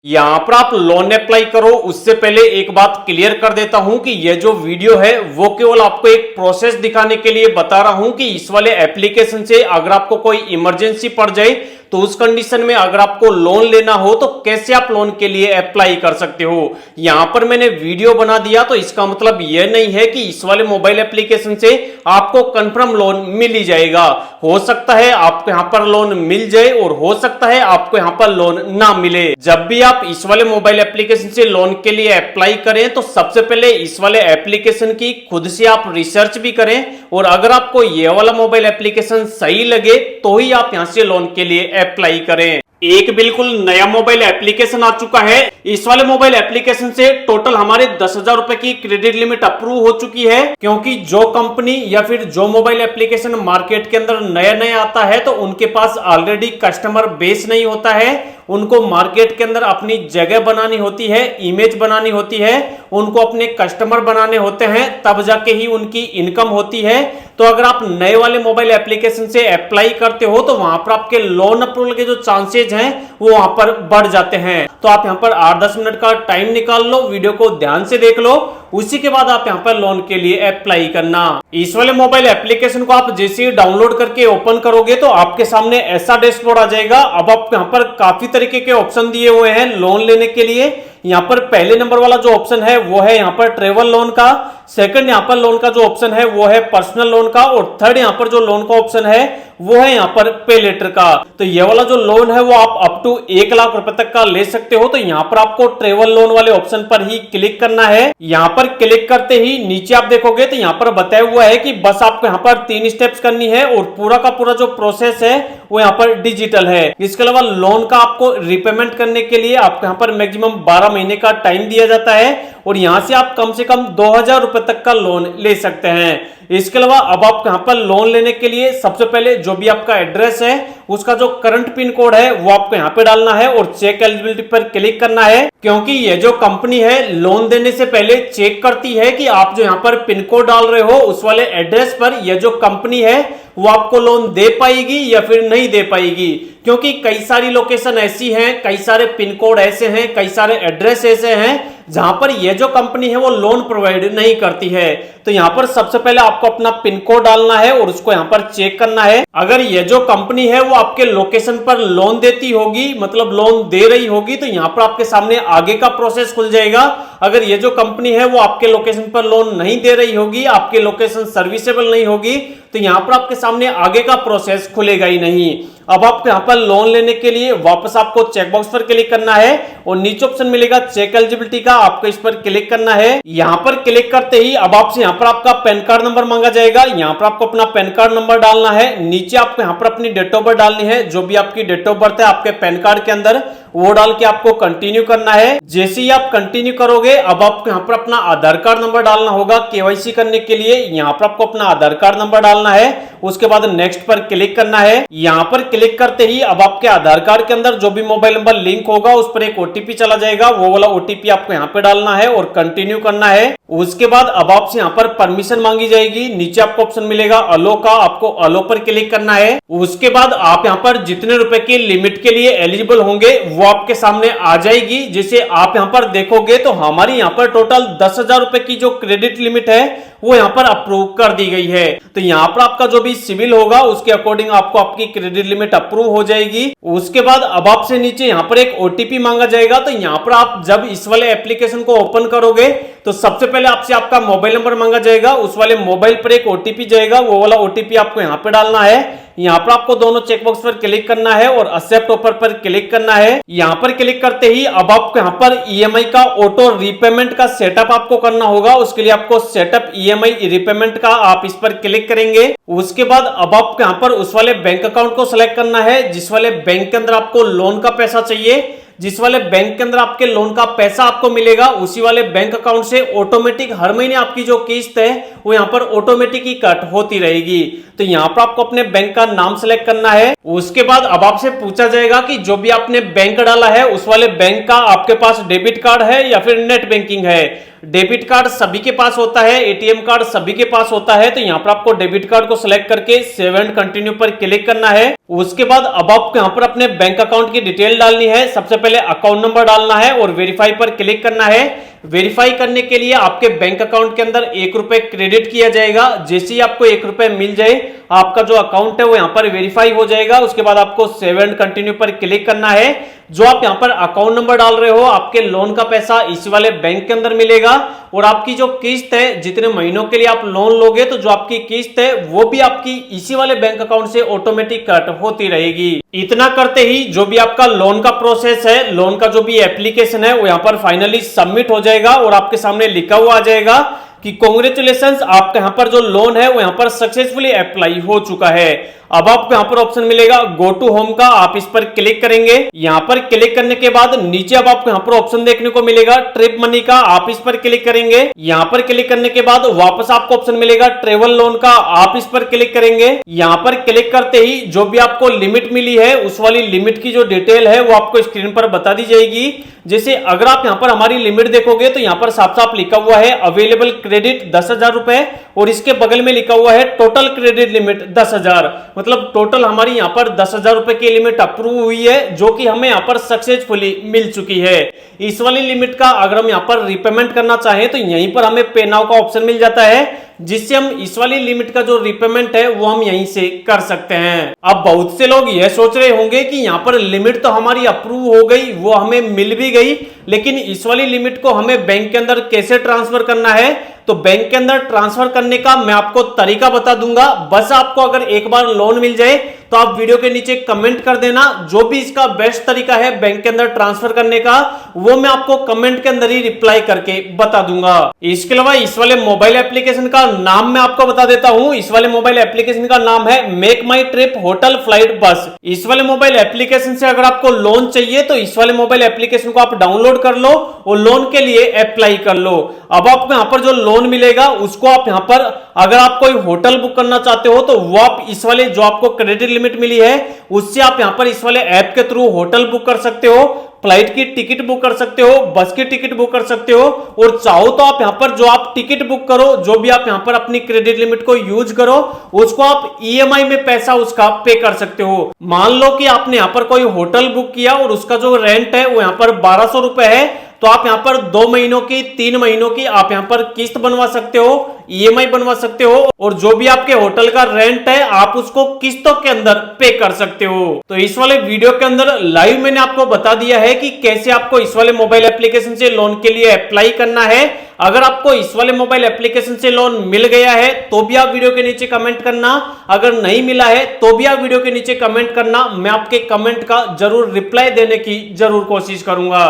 यहाँ पर आप लोन अप्लाई करो उससे पहले एक बात क्लियर कर देता हूं कि यह जो वीडियो है वो केवल आपको एक प्रोसेस दिखाने के लिए बता रहा हूं कि इस वाले एप्लीकेशन से अगर आपको कोई इमरजेंसी पड़ जाए तो उस कंडीशन में अगर आपको लोन लेना हो तो कैसे आप लोन के लिए अप्लाई कर सकते हो। यहां पर मैंने वीडियो बना दिया तो इसका मतलब यह नहीं है कि इस वाले मोबाइल एप्लीकेशन से आपको कंफर्म लोन मिल ही जाएगा। हो सकता है आपको यहां पर लोन मिल जाए और हो सकता है आपको यहां पर लोन ना मिले। जब भी आप इस वाले मोबाइल एप्लीकेशन से लोन के लिए अप्लाई करें तो सबसे पहले इस वाले एप्लीकेशन की खुद से आप रिसर्च भी करें और अगर आपको यह वाला मोबाइल एप्लीकेशन सही लगे तो ही आप यहां से लोन के लिए अप्लाई करें। एक बिल्कुल नया मोबाइल एप्लीकेशन आ चुका है। इस वाले मोबाइल एप्लीकेशन से टोटल हमारे 10,000 रुपए की क्रेडिट लिमिट अप्रूव हो चुकी है, क्योंकि जो कंपनी या फिर जो मोबाइल एप्लीकेशन मार्केट के अंदर नया नया आता है तो उनके पास ऑलरेडी कस्टमर बेस नहीं होता है। उनको मार्केट के अंदर अपनी जगह बनानी होती है, इमेज बनानी होती है, उनको अपने कस्टमर बनाने होते हैं, तब जाके ही उनकी इनकम होती है। तो अगर आप नए वाले मोबाइल एप्लीकेशन से अप्लाई करते हो तो वहां पर आपके लोन अप्रूवल के जो चांसेज हैं वो वहां पर बढ़ जाते हैं। तो आप यहां पर 8-10 मिनट का टाइम निकाल लो, वीडियो को ध्यान से देख लो, उसी के बाद आप यहां पर लोन के लिए अप्लाई करना। इस वाले मोबाइल एप्लीकेशन को आप जैसे ही डाउनलोड करके ओपन करोगे तो आपके सामने ऐसा डैशबोर्ड आ जाएगा। अब आप यहां पर काफी तरीके के ऑप्शन दिए हुए हैं लोन लेने के लिए। यहां पर पहले नंबर वाला जो ऑप्शन है वो है यहां पर ट्रेवल लोन का, सेकंड यहां पर लोन का जो ऑप्शन है वो है पर्सनल लोन का और थर्ड यहां पर जो लोन का ऑप्शन है वो है यहां पर पे लेटर का। तो ये वाला जो लोन है वो आप अप टू 1 लाख रुपए तक का ले सकते हो। तो यहां पर आपको ट्रेवल लोन वाले ऑप्शन पर ही क्लिक करना है। यहां पर क्लिक करते ही नीचे आप देखोगे तो यहां पर बताया हुआ है कि बस आपको यहां पर 3 स्टेप्स करनी है और पूरा का पूरा जो प्रोसेस है वो यहां पर डिजिटल है। इसके अलावा लोन का आपको रिपेमेंट करने के लिए आपको यहां पर मैक्सिमम 12 महीने का टाइम दिया जाता है और यहां से आप कम से कम 2,000 रुपए तक का लोन ले सकते हैं। इसके अलावा अब आप यहां पर लोन लेने के लिए सबसे पहले जो भी आपका एड्रेस है उसका जो करंट पिन कोड है वो आपको यहां पे डालना है और चेक एलिजिबिलिटी पर क्लिक करना है, क्योंकि ये जो कंपनी है लोन देने से पहले चेक करती है कि आप जो यहां पर पिन कोड डाल रहे हो उस वाले एड्रेस पर ये जो कंपनी है वो आपको लोन दे पाएगी या फिर नहीं दे पाएगी। क्योंकि कई सारी लोकेशन ऐसी हैं, कई सारे पिन कोड ऐसे हैं, कई सारे एड्रेस ऐसे हैं जहां पर ये जो कंपनी है वो लोन प्रोवाइड नहीं करती है। तो यहां पर सबसे पहले आपको अपना पिन कोड डालना है और उसको यहां पर चेक करना है। अगर ये जो कंपनी है वो आपके लोकेशन पर लोन देती होगी, मतलब लोन दे रही होगी, तो यहां पर आपके सामने आगे का प्रोसेस खुल जाएगा। अगर ये जो कंपनी है वो आपके लोकेशन पर लोन नहीं दे रही होगी, आपके लोकेशन सर्विसेबल नहीं होगी, तो यहां पर आपके सामने आगे का प्रोसेस खुलेगा ही नहीं। अब आपको यहां पर लोन लेने के लिए वापस आपको चेकबॉक्स पर क्लिक करना है और नीचे ऑप्शन मिलेगा चेक एलिजिबिलिटी का, आपको इस पर क्लिक करना है। यहां पर क्लिक करते ही अब आपसे यहां पर आपका पैन कार्ड नंबर मांगा जाएगा। यहां पर आपको अपना पैन कार्ड नंबर डालना है। नीचे आपको यहां पर अपनी डेट ऑफ बर्थ डालनी है, जो भी आपकी डेट ऑफ बर्थ है आपके पैन कार्ड के अंदर वो डाल के आपको कंटिन्यू करना है। जैसे ही आप कंटिन्यू करोगे अब आपको यहां पर अपना आधार कार्ड नंबर डालना होगा केवाईसी करने के लिए। यहां पर आपको अपना आधार कार्ड नंबर डालना है, उसके बाद नेक्स्ट पर क्लिक करना है। यहां पर क्लिक करते ही अब आपके आधार कार्ड के अंदर जो भी मोबाइल नंबर लिंक होगा उस पर एक ओटीपी चला जाएगा, वो वाला ओटीपी आपको यहां पे डालना है और कंटिन्यू करना है। उसके बाद अब आपसे यहां पर परमिशन मांगी जाएगी। नीचे आपको ऑप्शन मिलेगा अलो का, आपको अलो पर क्लिक करना है। उसके बाद आप यहां पर जितने रुपए की लिमिट के लिए एलिजिबल होंगे वो आपके सामने आ जाएगी। जैसे आप यहां पर देखोगे तो हमारी यहां पर टोटल 10,000 रुपए की जो क्रेडिट लिमिट है वो यहां पर अप्रूव कर दी गई है। तो यहां पर आपका जो भी सिविल होगा उसके अकॉर्डिंग आपको आपकी क्रेडिट लिमिट अप्रूव हो जाएगी। उसके बाद अब आपसे नीचे यहां पर एक ओटीपी मांगा जाएगा। तो यहां पर आप जब इस वाले एप्लीकेशन को ओपन करोगे तो सबसे पहले आपसे आपका मोबाइल नंबर मांगा जाएगा, उस वाले मोबाइल पर एक ओटीपी जाएगा, वो वाला ओटीपी आपको यहां पे डालना है। यहां पर आपको दोनों चेकबॉक्स पर क्लिक करना है और एक्सेप्ट ऑफर पर क्लिक करना है। यहां पर क्लिक करते ही अब आपको यहां पर ईएमआई का ऑटो रीपेमेंट का सेटअप आपको करना होगा। उसके लिए आपको सेटअप ईएमआई रीपेमेंट का आप इस पर क्लिक करेंगे। उसके बाद अब आपको यहां पर उस वाले बैंक अकाउंट को सिलेक्ट करना है जिस वाले बैंक के अंदर आपको लोन का पैसा चाहिए। जिस वाले बैंक के अंदर आपके लोन का पैसा आपको मिलेगा उसी वाले बैंक अकाउंट से ऑटोमेटिक हर महीने आपकी जो किस्त है वो यहां पर ऑटोमेटिक ही कट होती रहेगी। तो यहां पर आपको अपने बैंक का नाम सेलेक्ट करना है। उसके बाद अब आपसे पूछा जाएगा कि जो भी आपने बैंक डाला है उस वाले बैंक का आपके पास डेबिट कार्ड है या फिर नेट बैंकिंग है। डेबिट कार्ड सभी के पास होता है, एटीएम कार्ड सभी के पास होता है। तो यहाँ पर आपको डेबिट कार्ड को सिलेक्ट करके सेव एंड कंटिन्यू पर क्लिक करना है। उसके बाद अब आपको यहाँ पर अपने बैंक अकाउंट की डिटेल डालनी है। सबसे पहले अकाउंट नंबर डालना है और वेरीफाई पर क्लिक करना है। वेरीफाई करने के लिए आपके बैंक अकाउंट के अंदर ₹1 क्रेडिट किया जाएगा। जैसे ही आपको ₹1 मिल जाए, आपका जो अकाउंट है वो यहाँ पर वेरीफाई हो जाएगा। उसके बाद आपको सेव एंड कंटिन्यू पर क्लिक करना है। जो आप यहाँ पर अकाउंट नंबर डाल रहे हो, आपके लोन का पैसा इसी वाले बैंक के अंदर मिलेगा और आपकी जो किस्त है, जितने महीनों के लिए आप लोन लोगे, तो जो आपकी किस्त है वो भी आपकी इसी वाले बैंक अकाउंट से ऑटोमेटिक कट होती रहेगी। इतना करते ही जो भी आपका लोन का प्रोसेस है, लोन का जो भी एप्लीकेशन है, वो यहाँ पर फाइनली सबमिट हो जाएगा और आपके सामने लिखा हुआ आ जाएगा कि कांग्रेचुलेशंस, आपका यहाँ पर जो लोन है वो यहाँ पर सक्सेसफुली अप्लाई हो चुका है। अब आपको यहाँ पर ऑप्शन मिलेगा गो टू होम का, आप इस पर क्लिक करेंगे। यहाँ पर क्लिक करने के बाद नीचे अब आपको यहाँ पर ऑप्शन देखने को मिलेगा ट्रिप मनी का, आप इस पर क्लिक करेंगे। यहाँ पर क्लिक करने के बाद वापस आपको ऑप्शन मिलेगा ट्रेवल लोन का, आप इस पर क्लिक करेंगे। यहाँ पर क्लिक करते ही जो भी आपको लिमिट मिली है, उस वाली लिमिट की जो डिटेल है वो आपको स्क्रीन पर बता दी जाएगी। जैसे अगर आप यहाँ पर हमारी लिमिट देखोगे तो यहाँ पर साफ साफ लिखा हुआ है अवेलेबल क्रेडिट 10,000 रुपए और इसके बगल में लिखा हुआ है टोटल क्रेडिट लिमिट 10,000। मतलब टोटल हमारी यहाँ पर 10,000 रुपए की लिमिट अप्रूव हुई है, जो कि हमें यहाँ पर सक्सेसफुली मिल चुकी है। इस वाली लिमिट का अगर हम यहाँ पर रीपेमेंट करना चाहें तो यहीं पर हमें पे नाउ का ऑप्शन मिल जाता है, जिससे हम इस वाली लिमिट का जो रीपेमेंट है वो हम यहीं से कर सकते हैं। अब बहुत से लोग यह सोच रहे होंगे कि यहाँ पर लिमिट तो हमारी अप्रूव हो गई, वो हमें मिल भी गई, लेकिन इस वाली लिमिट को हमें बैंक के अंदर कैसे ट्रांसफर करना है। तो बैंक के अंदर ट्रांसफर करने का मैं आपको तरीका बता दूंगा। बस आपको अगर एक बार लोन मिल जाए तो आप वीडियो के नीचे कमेंट कर देना, जो भी इसका बेस्ट तरीका है बैंक के अंदर ट्रांसफर करने का, वो मैं आपको कमेंट के अंदर ही रिप्लाई करके बता दूंगा। इसके अलावा इस वाले मोबाइल एप्लीकेशन का नाम मैं आपको बता देता हूं। इस वाले मोबाइल एप्लीकेशन का नाम है मेक माई ट्रिप होटल फ्लाइट बस। इस वाले मोबाइल एप्लीकेशन से अगर आपको लोन चाहिए तो इस वाले मोबाइल एप्लीकेशन को आप डाउनलोड कर लो और लोन के लिए अप्लाई कर लो। अब आपको यहाँ पर जो लोन मिलेगा उसको आप यहाँ पर अगर आप कोई होटल बुक करना चाहते हो तो वो आप इस वाले जो आपको क्रेडिट लिमिट मिली है उससे आप यहाँ पर इस वाले ऐप के थ्रू होटल बुक कर सकते हो, फ्लाइट की टिकट बुक कर सकते हो, बस की टिकट बुक कर सकते हो और चाहो तो आप यहाँ पर जो आप टिकट बुक करो, जो भी आप यहाँ पर अपनी क्रेडिट लिमिट को यूज करो, उसको आप ईएमआई में पैसा उसका पे कर सकते हो। मान लो कि आपने यहाँ पर कोई होटल बुक किया और उसका जो रेंट है वो यहाँ पर 1200 रुपए है, तो आप यहाँ पर 2 महीनों की 3 महीनों की आप यहाँ पर किस्त बनवा सकते हो, ईएमआई बनवा सकते हो और जो भी आपके होटल का रेंट है आप उसको किस्तों के अंदर पे कर सकते हो। तो इस वाले वीडियो के अंदर लाइव मैंने आपको बता दिया है कि कैसे आपको इस वाले मोबाइल एप्लीकेशन से लोन के लिए अप्लाई करना है। अगर आपको इस वाले मोबाइल एप्लीकेशन से लोन मिल गया है तो भी आप वीडियो के नीचे कमेंट करना, अगर नहीं मिला है तो भी आप वीडियो के नीचे कमेंट करना। मैं आपके कमेंट का जरूर रिप्लाई देने की जरूर कोशिश करूंगा।